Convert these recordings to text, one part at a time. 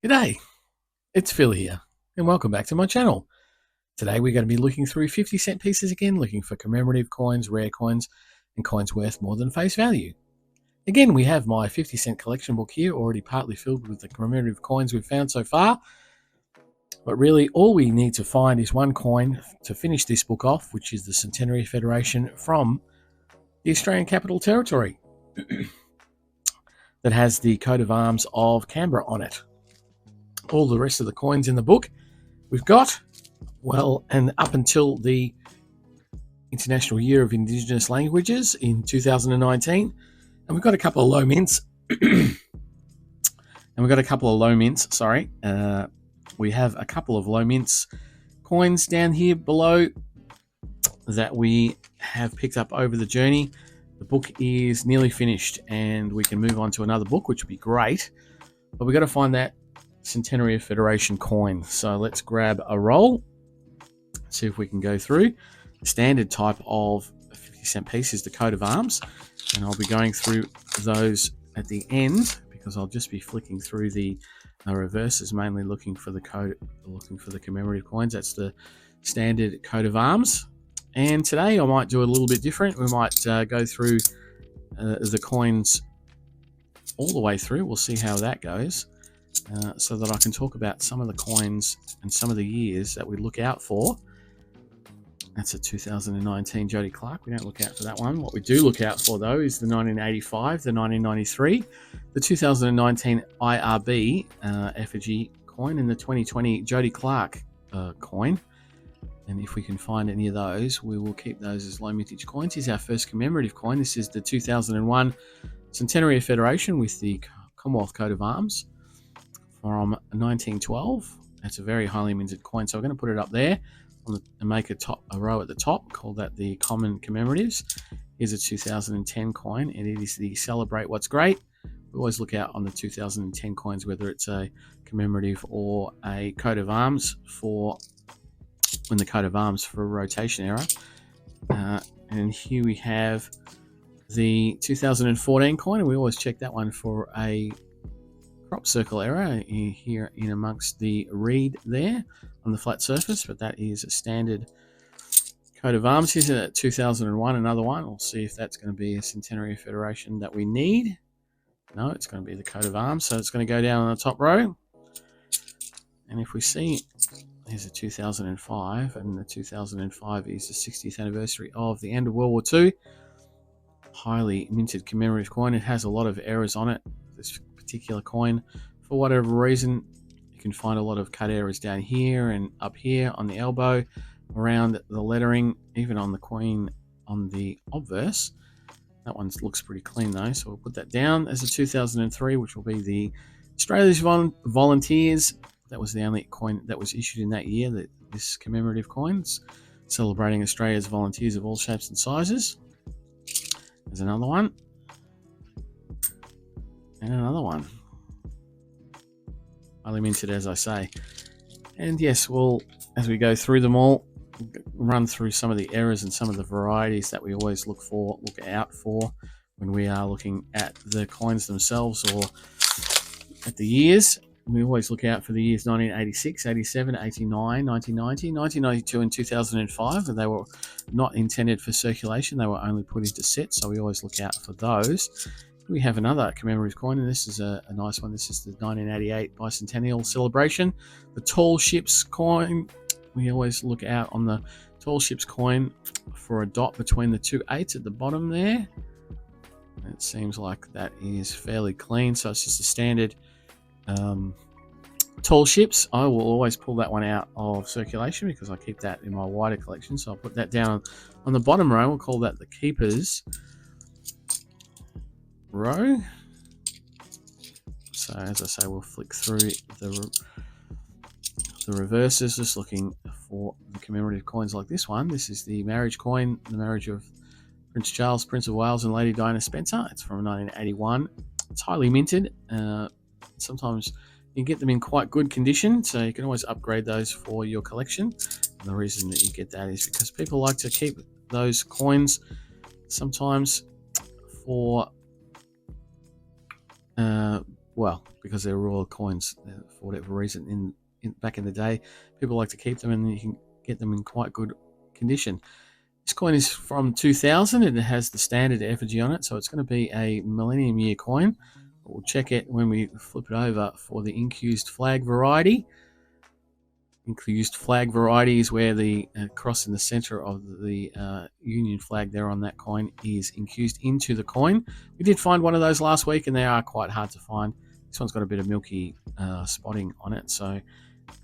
G'day, it's Phil here, and welcome back to my channel. Today we're going to be looking through 50-cent pieces again, looking for commemorative coins, rare coins, and coins worth more than face value. Again, we have my 50-cent collection book here, already partly filled with the commemorative coins we've found so far. But really, all we need to find is one coin to finish this book off, which is the Centenary Federation from the Australian Capital Territory that has the coat of arms of Canberra on it. All the rest of the coins in the book we've got, well, and up until the International Year of Indigenous Languages in 2019, and we've got a couple of low mints. We have a couple of low mints coins down here below that we have picked up over the journey. The book is nearly finished and we can move on to another book, which would be great, but we've got to find that Centenary Federation coin. So let's grab a roll, see if we can go through. The standard type of 50-cent piece is the coat of arms, and I'll be going through those at the end because I'll just be flicking through the reverses, mainly looking for the commemorative coins. That's the standard coat of arms. And today I might do a little bit different. We might go through the coins all the way through. We'll see how that goes. So that I can talk about some of the coins and some of the years that we look out for. That's a 2019 Jody Clark. We don't look out for that one. What we do look out for, though, is the 1985, the 1993, the 2019 IRB effigy coin, and the 2020 Jody Clark coin. And if we can find any of those, we will keep those as low mintage coins. Here's our first commemorative coin. This is the 2001 Centenary Federation with the Commonwealth coat of arms from 1912. That's a very highly minted coin, so we're going to put it up there and make a row at the top, call that the common commemoratives. Here's a 2010 coin, and it is the Celebrate What's Great. We always look out on the 2010 coins, whether it's a commemorative or a coat of arms for when the coat of arms for a rotation era. And here we have the 2014 coin, and we always check that one for a crop circle error here in amongst the reed there on the flat surface, but that is a standard coat of arms. Here's a 2001, another one. We'll see if that's going to be a Centenary Federation that we need. No, it's going to be the coat of arms, so it's going to go down on the top row. And if we see, here's a 2005, and the 2005 is the 60th anniversary of the end of World War II. Highly minted commemorative coin. It has a lot of errors on it, this particular coin. For whatever reason, you can find a lot of cut errors down here and up here on the elbow, around the lettering, even on the coin on the obverse. That one looks pretty clean though, so we'll put that down. As a 2003, which will be the Australia's Volunteers. That was the only coin that was issued in that year, this commemorative coins, celebrating Australia's volunteers of all shapes and sizes. There's another one. And another one. Highly minted, as I say. And yes, we'll, as we go through them all, run through some of the errors and some of the varieties that we always look out for when we are looking at the coins themselves or at the years. We always look out for the years 1986, 87, 89, 1990, 1992, and 2005. And they were not intended for circulation. They were only put into sets, so we always look out for those. We have another commemorative coin, and this is a nice one. This is the 1988 Bicentennial Celebration. The Tall Ships coin. We always look out on the Tall Ships coin for a dot between the two 8s at the bottom there. It seems like that is fairly clean, so it's just a standard Tall Ships. I will always pull that one out of circulation because I keep that in my wider collection, so I'll put that down on the bottom row. We'll call that the Keepers row. So as I say, we'll flick through the reverses, just looking for the commemorative coins like this one. This is the marriage coin, the marriage of Prince Charles, Prince of Wales, and Lady Diana Spencer. It's from 1981. It's highly minted. Sometimes you get them in quite good condition, so you can always upgrade those for your collection. And the reason that you get that is because people like to keep those coins sometimes for well, because they're royal coins for whatever reason. Back in the day, people like to keep them, and you can get them in quite good condition. This coin is from 2000 and it has the standard effigy on it, so it's going to be a Millennium Year coin. We'll check it when we flip it over for the incused flag variety. Incused flag variety is where the cross in the center of the Union flag there on that coin is incused into the coin. We did find one of those last week, and they are quite hard to find. This one's got a bit of milky spotting on it, so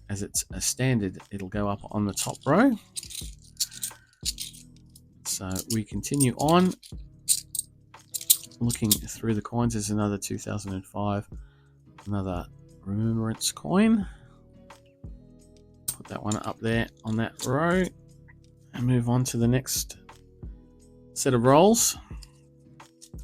as it's a standard, it'll go up on the top row. So we continue on looking through the coins. There's another 2005, another remembrance coin. Put that one up there on that row and move on to the next set of rolls.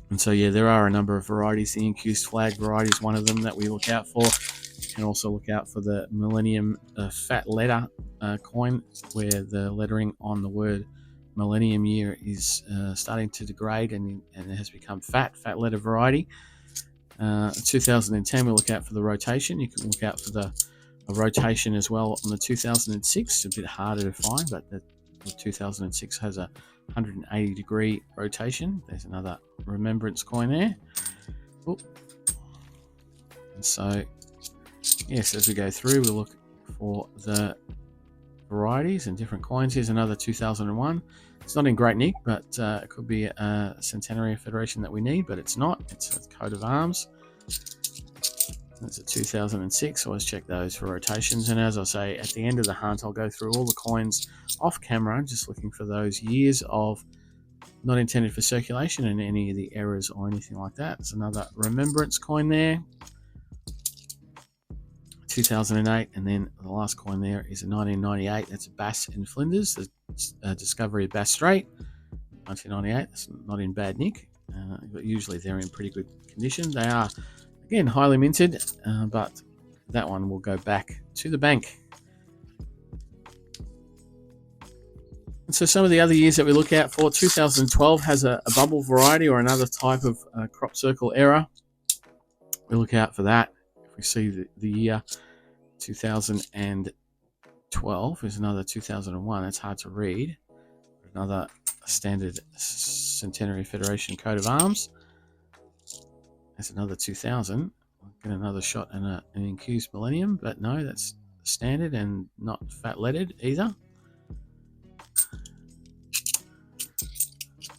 And so, yeah, there are a number of varieties. The incused flag variety is one of them that we look out for. You can also look out for the Millennium fat letter coin, where the lettering on the word Millennium Year is starting to degrade and it has become fat letter variety. 2010, we look out for the rotation. You can look out for the rotation as well on the 2006. It's a bit harder to find, but the 2006 has a 180 degree rotation. There's another remembrance coin there. Oop. And so, yes, as we go through, we'll look for the varieties and different coins. Here's another 2001. It's not in great nick, but it could be a Centenary Federation that we need, but it's not. It's a coat of arms. That's a 2006. Always check those for rotations. And as I say, at the end of the hunt, I'll go through all the coins off camera, just looking for those years of not intended for circulation and any of the errors or anything like that. There's another remembrance coin there, 2008, and then the last coin there is a 1998. That's a Bass and Flinders, the discovery of Bass Strait, 1998. That's not in bad nick, but usually they're in pretty good condition. They are, again, highly minted, but that one will go back to the bank. And so some of the other years that we look out for, 2012 has a bubble variety or another type of crop circle error. We look out for that. If we see the year 2012 is another 2001. That's hard to read. Another standard Centenary Federation coat of arms. That's another 2000. We'll get another shot and an incused millennium, but no, that's standard and not fat lettered either.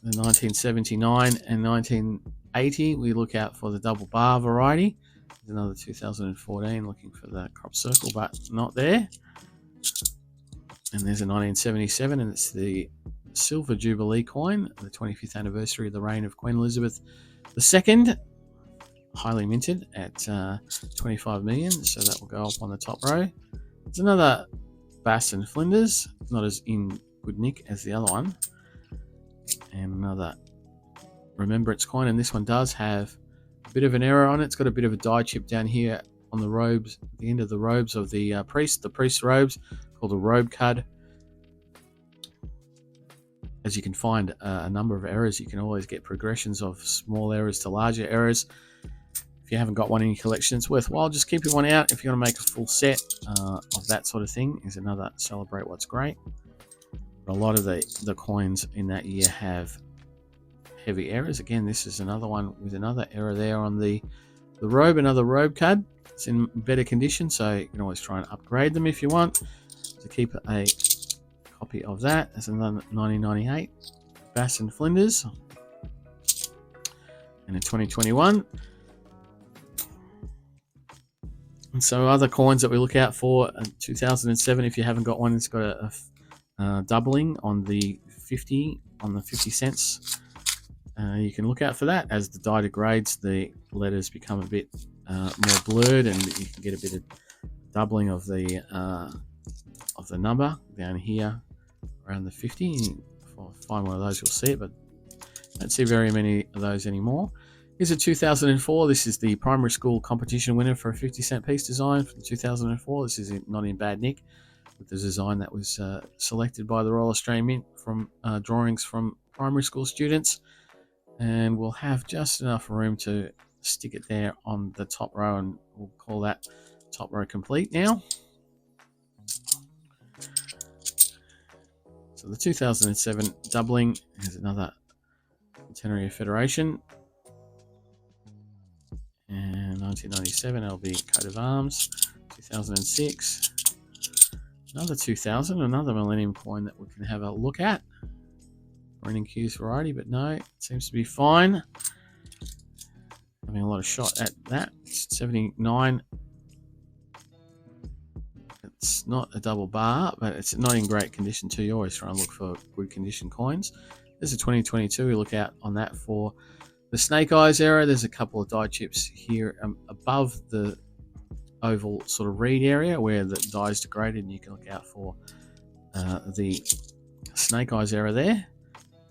The 1979 and 1980, we look out for the double bar variety. There's another 2014 looking for the crop circle, but not there. And there's a 1977, and it's the Silver Jubilee coin, the 25th anniversary of the reign of Queen Elizabeth II. Highly minted at 25 million, so that will go up on the top row. There's another Bass and Flinders, not as in good nick as the other one. And another remembrance coin, and this one does have a bit of an error on it. It's got a bit of a die chip down here on the robes, the end of the robes of the priest's robes, called a robe cud. As you can find a number of errors, you can always get progressions of small errors to larger errors. If you haven't got one in your collection, it's worthwhile just keeping one out. If you're going to make a full set of that sort of thing, is another Celebrate What's Great. But a lot of the coins in that year have heavy errors. Again, this is another one with another error there on the robe, another robe card. It's in better condition, so you can always try and upgrade them if you want. To keep a copy of that, there's another 1998 Bass and Flinders. And in 2021. And so other coins that we look out for, 2007, if you haven't got one, it's got a doubling on the 50 cents. You can look out for that. As the die degrades, the letters become a bit more blurred, and you can get a bit of doubling of the number down here around the 50. If I find one of those, you'll see it, but I don't see very many of those anymore. Here's a 2004. This is the primary school competition winner for a 50-cent piece design from 2004. This is not in bad nick, with the design that was selected by the Royal Australian Mint from drawings from primary school students. And we'll have just enough room to stick it there on the top row, and we'll call that top row complete now. So the 2007 doubling is another Centenary of Federation. And 1997 LB coat of arms. 2006. Another 2000, another Millennium coin that we can have a look at. Running Q's variety, but no, it seems to be fine. Having a lot of shot at that. 79. It's not a double bar, but it's not in great condition too. You always try and look for good condition coins. There's a 2022. We look out on that for the Snake Eyes era. There's a couple of die chips here above the oval sort of reed area where the die is degraded, and you can look out for the Snake Eyes era there.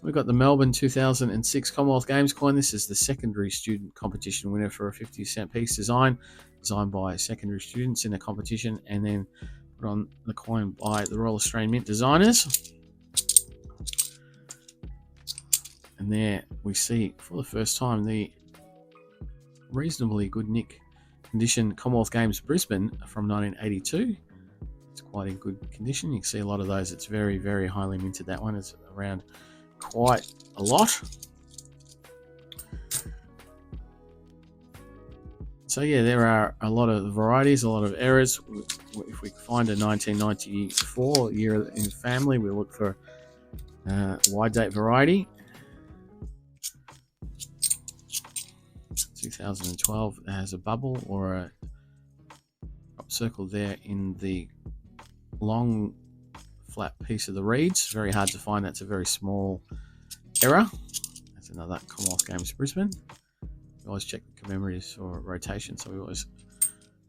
We've got the Melbourne 2006 Commonwealth Games coin. This is the secondary student competition winner for a 50-cent piece designed by secondary students in a competition, and then put on the coin by the Royal Australian Mint designers. And there we see for the first time the reasonably good nick condition Commonwealth Games Brisbane from 1982. It's quite in good condition. You can see a lot of those. It's very, very highly minted. That one is around quite a lot. So yeah, there are a lot of varieties, a lot of errors. If we find a 1994 year in family, we look for wide date variety. 2012 has a bubble or a drop circle there in the long flat piece of the reeds. Very hard to find. That's a very small error. That's another Commonwealth Games Brisbane. We always check the commemoratives for rotation, so we always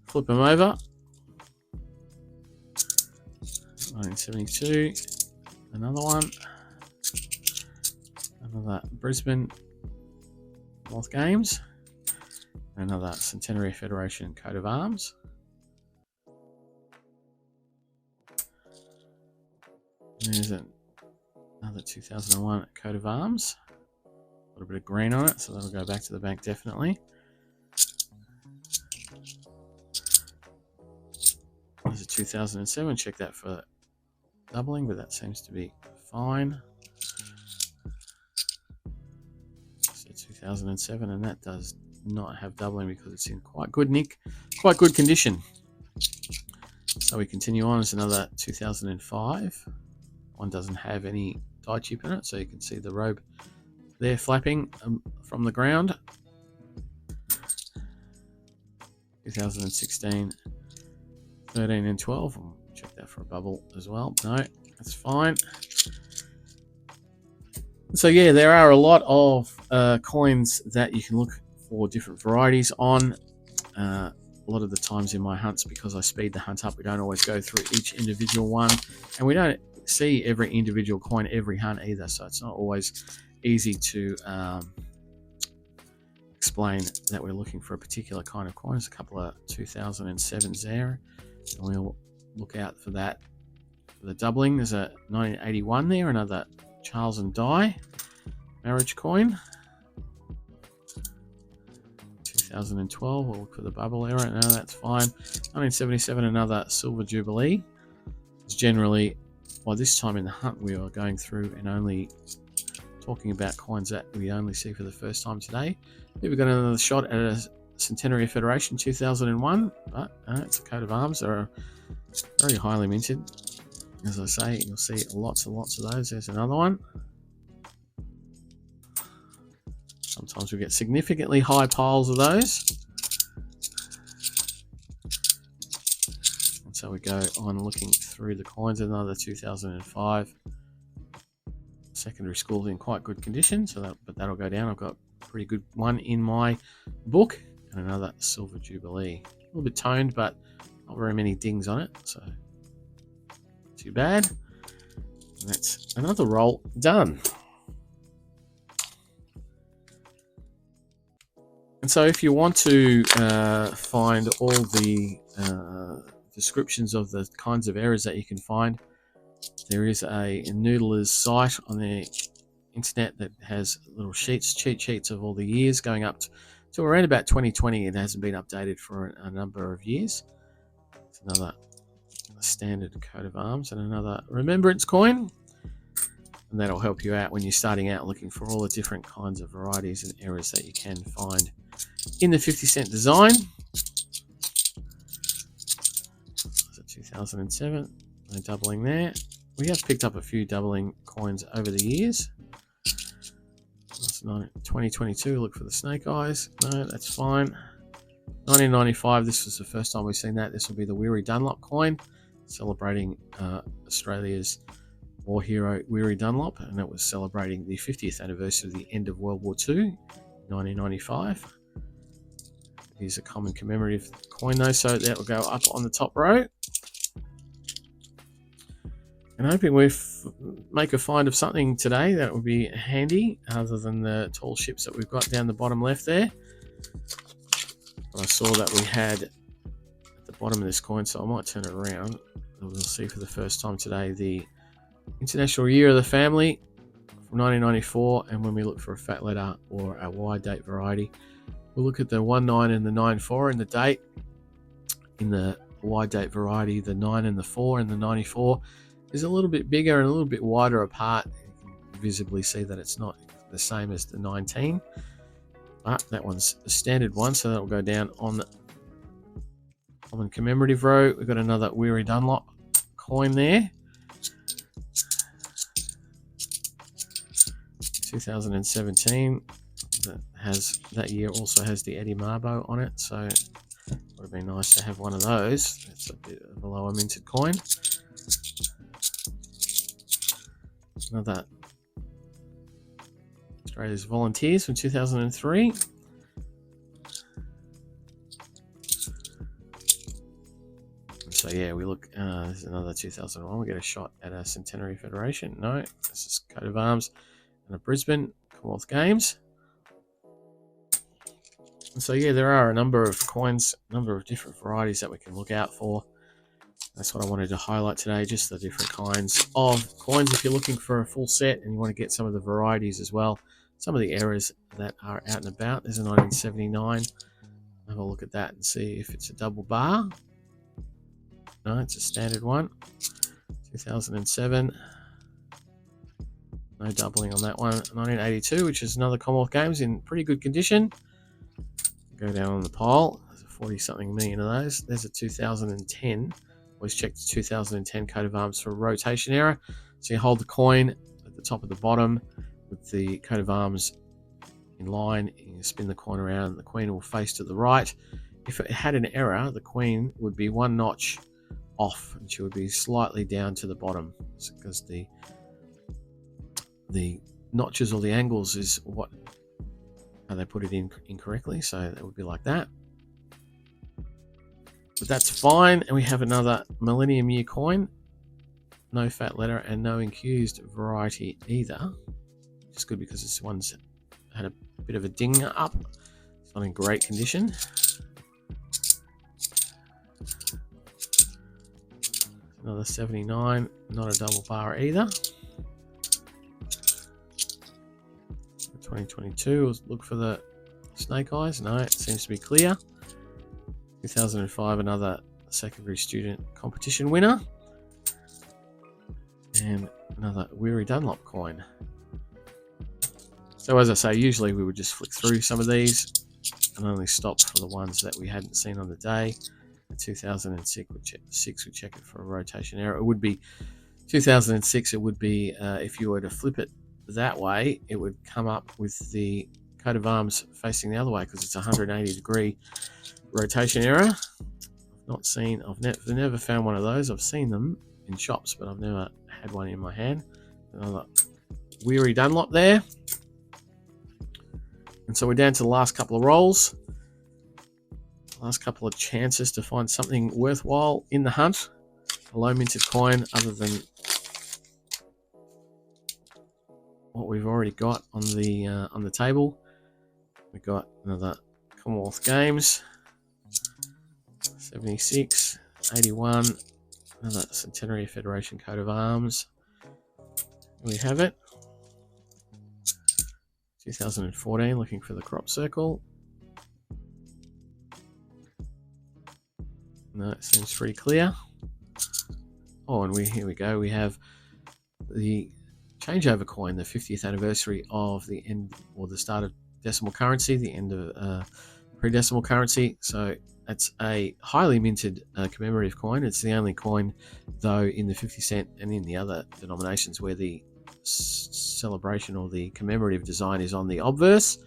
flip them over. 1972, another one. Another Brisbane Commonwealth Games. Another Centenary Federation coat of arms. There's another 2001 coat of arms. A little bit of green on it, so that'll go back to the bank definitely. There's a 2007. Check that for doubling, but that seems to be fine. So 2007, and that does not have doubling because it's in quite good nick, quite good condition. So we continue on. It's another 2005. One doesn't have any die chip in it, so you can see the robe there flapping from the ground. 2016, 13 and 12. I'll check that for a bubble as well. No, that's fine. So yeah, there are a lot of coins that you can look for different varieties on. A lot of the times in my hunts, because I speed the hunt up, we don't always go through each individual one, and we don't see every individual coin every hunt either, so it's not always easy to explain that we're looking for a particular kind of coin. There's a couple of 2007s there, and we'll look out for that. For the doubling, there's a 1981 there, another Charles and Di marriage coin. 2012, we'll look for the bubble era. No, that's fine. 1977, another Silver Jubilee. It's generally, by this time in the hunt, we are going through and only talking about coins that we only see for the first time today. Here we've got another shot at a Centenary of Federation 2001, but it's a coat of arms. They're very highly minted. As I say, you'll see lots and lots of those. There's another one. Sometimes we get significantly high piles of those. And so we go on looking through the coins. Another 2005. Secondary school's in quite good condition, so but that'll go down. I've got a pretty good one in my book. And another Silver Jubilee. A little bit toned, but not very many dings on it, so too bad. And that's another roll done. And so if you want to find all the descriptions of the kinds of errors that you can find, there is a Noodlers site on the internet that has little sheets, cheat sheets of all the years going up So around about 2020, it hasn't been updated for a number of years. It's another standard coat of arms and another remembrance coin. And that'll help you out when you're starting out looking for all the different kinds of varieties and errors that you can find in the 50-cent design. So 2007, no doubling there. We have picked up a few doubling coins over the years. That's 2022, look for the snake eyes. No, that's fine. 1995, this was the first time we've seen that. This will be the Weary Dunlop coin, celebrating Australia's war hero Weary Dunlop, and it was celebrating the 50th anniversary of the end of World War II, 1995. Here's a common commemorative coin though, so that will go up on the top row. And hoping we make a find of something today that would be handy, other than the tall ships that we've got down the bottom left there. But I saw that we had at the bottom of this coin, so I might turn it around. And we'll see for the first time today the International Year of the Family from 1994, and when we look for a fat letter or a wide date variety, we'll look at the 19 and the 94 in the date. In the wide date variety, the 9 and the 4 and the 94 is a little bit bigger and a little bit wider apart. You can visibly see that it's not the same as the 19. But that one's the standard one, so that'll go down on the common commemorative row. We've got another Weary Dunlop coin there. 2017, that year also has the Eddie Marbo on it, so it would have been nice to have one of those. It's a bit of a lower minted coin. Another Australia's Volunteers from 2003. So yeah, we look, this is another 2001. We get a shot at a Centenary Federation. No, this is coat of arms and a Brisbane Commonwealth Games. And so yeah, there are a number of coins, a number of different varieties that we can look out for. That's what I wanted to highlight today, just the different kinds of coins if you're looking for a full set and you want to get some of the varieties as well. Some of the errors that are out and about. There's a 1979. Have a look at that and see if it's a double bar. No, it's a standard one. 2007. No doubling on that one. 1982, which is another Commonwealth Games in pretty good condition. Go down on the pile. There's a 40-something million of those. There's a 2010. Always check the 2010 coat of arms for rotation error. So you hold the coin at the top of the bottom with the coat of arms in line. You spin the coin around. The queen will face to the right. If it had an error, the queen would be one notch off and she would be slightly down to the bottom, because the notches or the angles is how they put it in incorrectly, so that would be like that. But that's fine. And we have another Millennium Year coin, no fat letter and no incused variety either, which is good because this one's had a bit of a ding up. It's not in great condition. Another 79, not a double bar either. 2022, we'll look for the snake eyes. No, it seems to be clear. 2005, another secondary student competition winner. And another Weary Dunlop coin. So as I say, usually we would just flick through some of these and only stop for the ones that we hadn't seen on the day. 2006, we check it for a rotation error. It would be 2006. It would be if you were to flip it that way, it would come up with the coat of arms facing the other way because it's a 180-degree rotation error. I've never found one of those. I've seen them in shops, but I've never had one in my hand. Another Weary Dunlop there. And so we're down to the last couple of rolls. Last couple of chances to find something worthwhile in the hunt. A low minted coin other than what we've already got on the table. We've got another Commonwealth Games, 76, 81, another Centenary Federation coat of arms. Here we have it. 2014, looking for the crop circle. No, it seems pretty clear. Oh, and here we go. We have the changeover coin, the 50th anniversary of the end or the start of decimal currency, the end of pre-decimal currency. So that's a highly minted commemorative coin. It's the only coin, though, in the 50 cent and in the other denominations where the celebration or the commemorative design is on the obverse.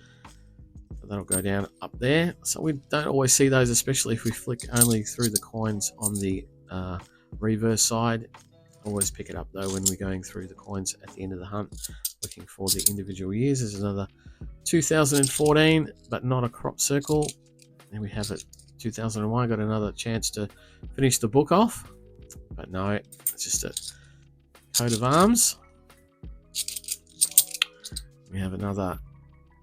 So that'll go down up there. So we don't always see those, especially if we flick only through the coins on the reverse side. Always pick it up though when we're going through the coins at the end of the hunt, looking for the individual years. There's another 2014, but not a crop circle. And we have it 2001. Got another chance to finish the book off, but no, it's just a coat of arms. We have another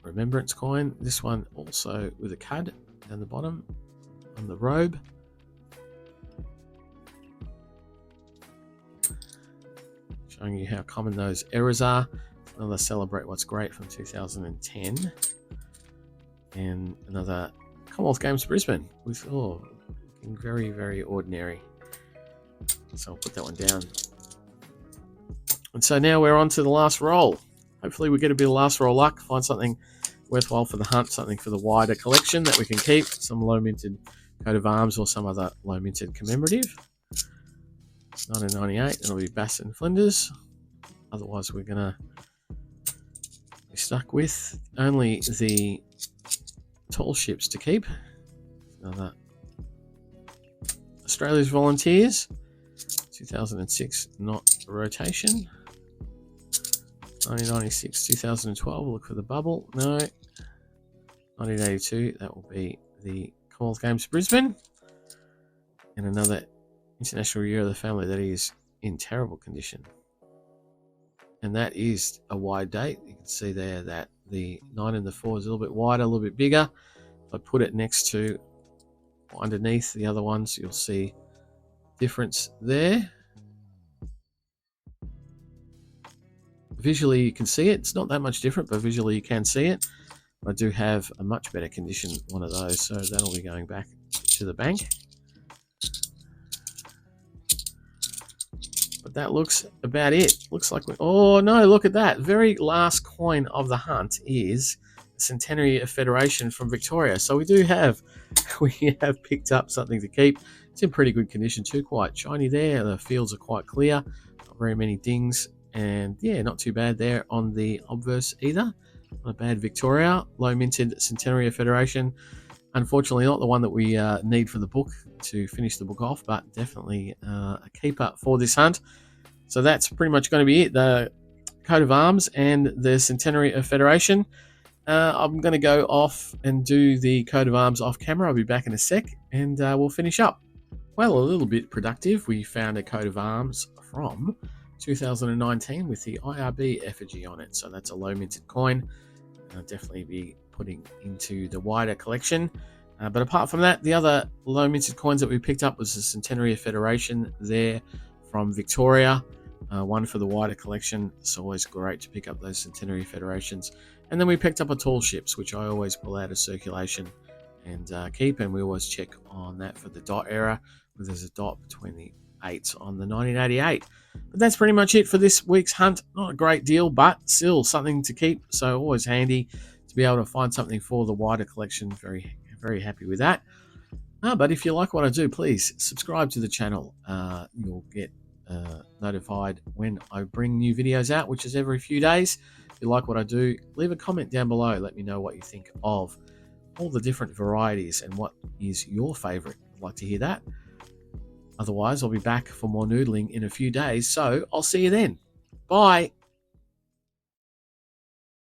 remembrance coin. This one also with a cud down the bottom on the robe. Showing you how common those errors are. Another Celebrate What's Great from 2010. And another Commonwealth Games Brisbane with, looking very, very ordinary. So I'll put that one down. And so now we're on to the last roll. Hopefully we get a bit of last roll luck, find something worthwhile for the hunt, something for the wider collection that we can keep, some low minted coat of arms or some other low minted commemorative. 1998, it'll be Bass and Flinders. Otherwise, we're going to be stuck with only the tall ships to keep. Another Australia's Volunteers, 2006, not a rotation. 1996, 2012, we'll look for the bubble. No. 1982, that will be the Commonwealth Games Brisbane. And another International Year of the Family that is in terrible condition. And that is a wide date. You can see there that the 9 and the 4 is a little bit wider, a little bit bigger. If I put it next to or underneath the other ones, you'll see difference there. Visually, you can see it. It's not that much different, but visually you can see it. I do have a much better condition one of those, so that'll be going back to the bank. But that looks about it. Looks like oh no, look at that. Very last coin of the hunt is the Centenary of Federation from Victoria. So we have picked up something to keep. It's in pretty good condition too, quite shiny there. The fields are quite clear, not very many dings, and yeah, not too bad there on the obverse either. Not a bad Victoria. Low minted Centenary of Federation. Unfortunately, not the one that we need for the book to finish the book off, but definitely a keeper for this hunt. So that's pretty much going to be it. The coat of arms and the Centenary of Federation. I'm going to go off and do the coat of arms off camera. I'll be back in a sec, and we'll finish up. Well, a little bit productive. We found a coat of arms from 2019 with the IRB effigy on it. So that's a low minted coin. I'll definitely be putting into the wider collection. But apart from that, the other low minted coins that we picked up was the Centenary of Federation there from Victoria. One for the wider collection. It's always great to pick up those Centenary Federations. And then we picked up a tall ships, which I always pull out of circulation and keep. And we always check on that for the dot error, where there's a dot between the 8s on the 1988. But that's pretty much it for this week's hunt. Not a great deal, but still something to keep. So always handy to be able to find something for the wider collection. Very, very happy with that. But if you like what I do, please subscribe to the channel. You'll get notified when I bring new videos out, which is every few days. If you like what I do, leave a comment down below. Let me know what you think of all the different varieties and what is your favorite. I'd like to hear that. Otherwise, I'll be back for more noodling in a few days, so I'll see you then. Bye.